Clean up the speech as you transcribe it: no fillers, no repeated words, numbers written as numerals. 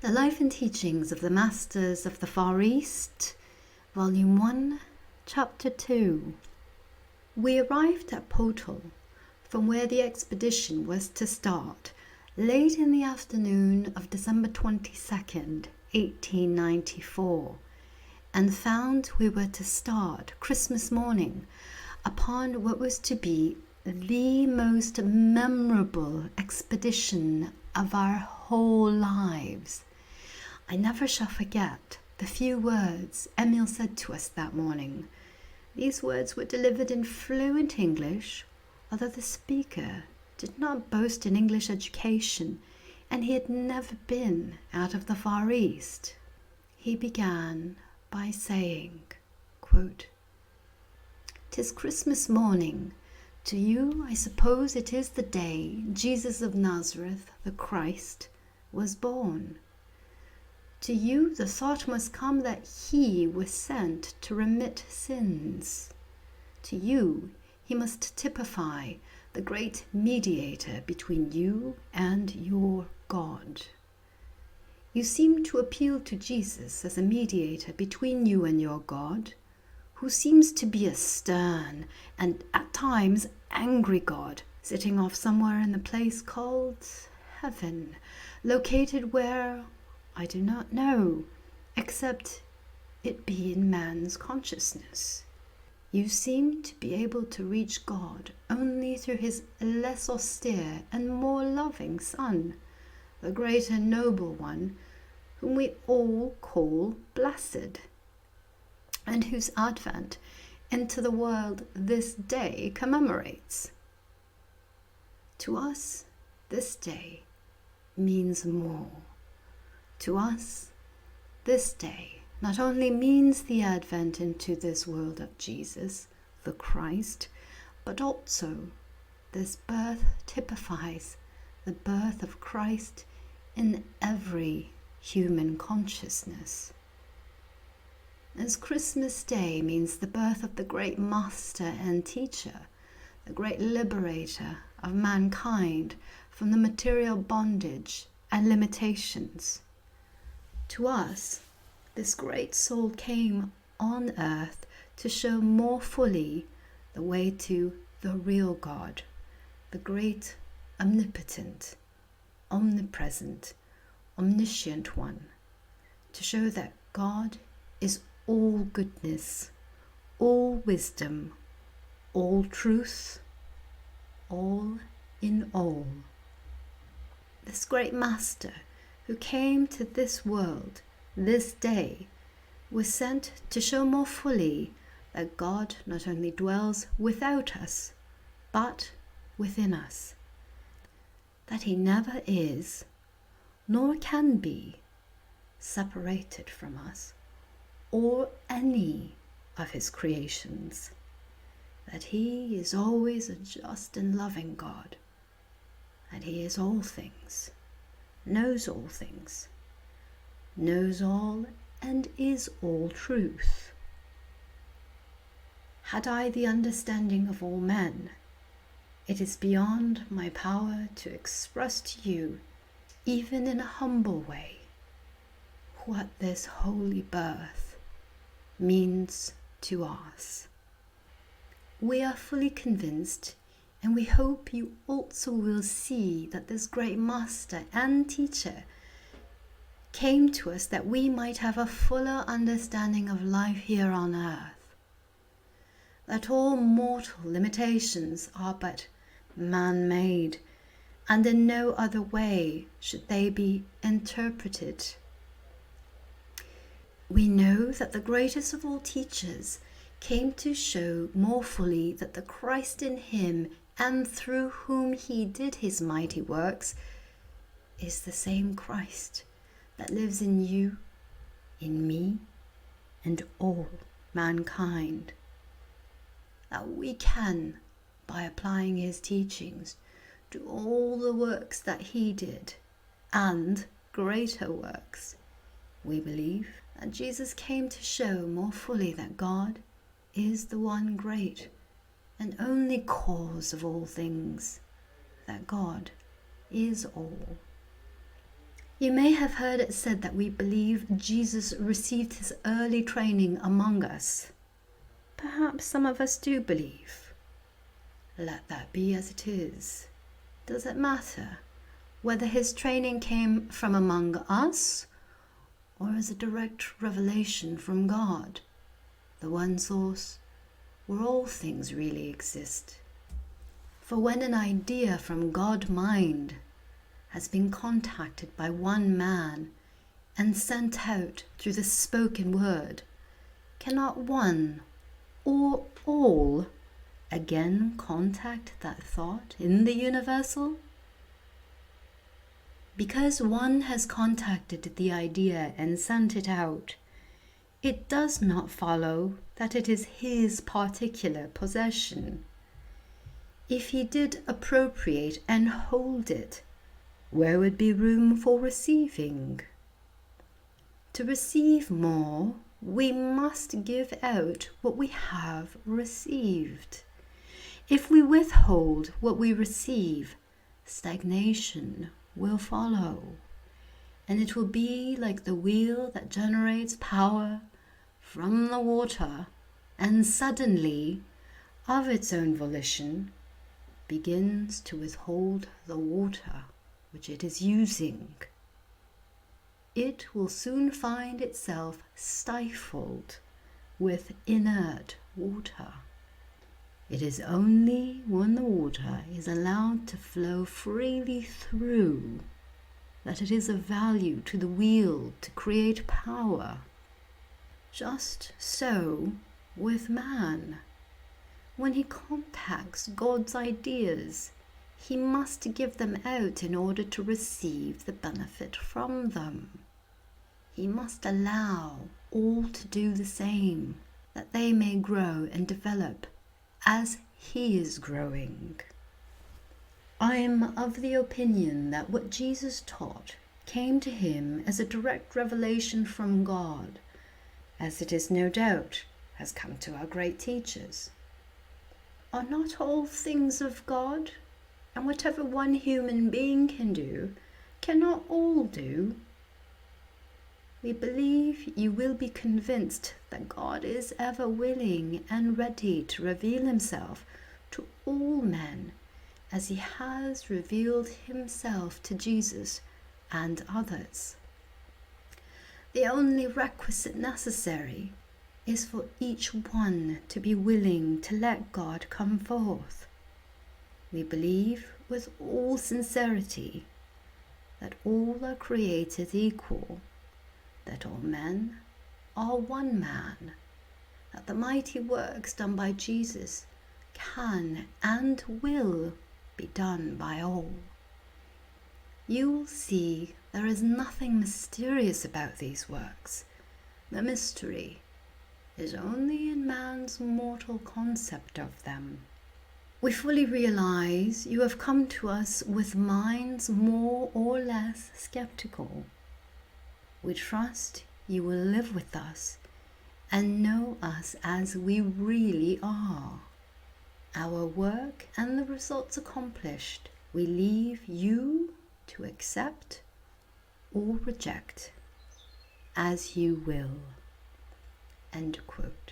The Life and Teachings of the Masters of the Far East, Volume 1, Chapter 2. We arrived at Potal, from where the expedition was to start, late in the afternoon of December 22nd, 1894, and found we were to start Christmas morning upon what was to be the most memorable expedition of our whole lives. I never shall forget the few words Emile said to us that morning. These words were delivered in fluent English, although the speaker did not boast an English education, and he had never been out of the Far East. He began by saying, quote, "'Tis Christmas morning. To you, I suppose it is the day Jesus of Nazareth, the Christ, was born. To you the thought must come that he was sent to remit sins. To you he must typify the Great Mediator between you and your God. You seem to appeal to Jesus as a mediator between you and your God, who seems to be a stern and at times angry God, sitting off somewhere in the place called heaven, located where I do not know, except it be in man's consciousness. You seem to be able to reach God only through his less austere and more loving Son, the great and noble one, whom we all call blessed, and whose advent into the world this day commemorates. To us, this day means more. To us, this day not only means the advent into this world of Jesus, the Christ, but also this birth typifies the birth of Christ in every human consciousness. As Christmas Day means the birth of the great Master and Teacher, the Great Liberator of mankind from the material bondage and limitations. To us, this great soul came on earth to show more fully the way to the real God, the great omnipotent, omnipresent, omniscient one, to show that God is all goodness, all wisdom, all truth, all in all. This great Master who came to this world this day was sent to show more fully that God not only dwells without us, but within us, that he never is, nor can be, separated from us, or any of his creations, that he is always a just and loving God, that he is all things, knows all things, knows all and is all truth. Had I the understanding of all men, it is beyond my power to express to you, even in a humble way, what this holy birth means to us. We are fully convinced, and we hope you also will see, that this great Master and Teacher came to us that we might have a fuller understanding of life here on earth, that all mortal limitations are but man-made, and in no other way should they be interpreted. We know that the greatest of all teachers came to show more fully that the Christ in him and through whom he did his mighty works is the same Christ that lives in you, in me, and all mankind. That we can, by applying his teachings, do all the works that he did, and greater works. We believe that Jesus came to show more fully that God is the one great and only cause of all things, that God is all. You may have heard it said that we believe Jesus received his early training among us. Perhaps some of us do believe. Let that be as it is. Does it matter whether his training came from among us or as a direct revelation from God, the one source where all things really exist? For when an idea from God mind has been contacted by one man and sent out through the spoken word, cannot one or all again contact that thought in the universal? Because one has contacted the idea and sent it out, it does not follow that it is his particular possession. If he did appropriate and hold it, where would be room for receiving? To receive more, we must give out what we have received. If we withhold what we receive, stagnation will follow, and it will be like the wheel that generates power from the water and suddenly, of its own volition, begins to withhold the water which it is using. It will soon find itself stifled with inert water. It is only when the water is allowed to flow freely through that it is of value to the wheel to create power. Just so with man. When he contacts God's ideas, he must give them out in order to receive the benefit from them. He must allow all to do the same, that they may grow and develop as he is growing. I am of the opinion that what Jesus taught came to him as a direct revelation from God, as it is no doubt has come to our great teachers. Are not all things of God? And whatever one human being can do, cannot all do? We believe you will be convinced that God is ever willing and ready to reveal himself to all men, as he has revealed himself to Jesus and others. The only requisite necessary is for each one to be willing to let God come forth. We believe with all sincerity that all are created equal, that all men are one man, that the mighty works done by Jesus can and will be done by all. You will see there is nothing mysterious about these works. The mystery is only in man's mortal concept of them. We fully realize you have come to us with minds more or less skeptical. We trust you will live with us and know us as we really are. Our work and the results accomplished, we leave you to accept or reject as you will. End quote.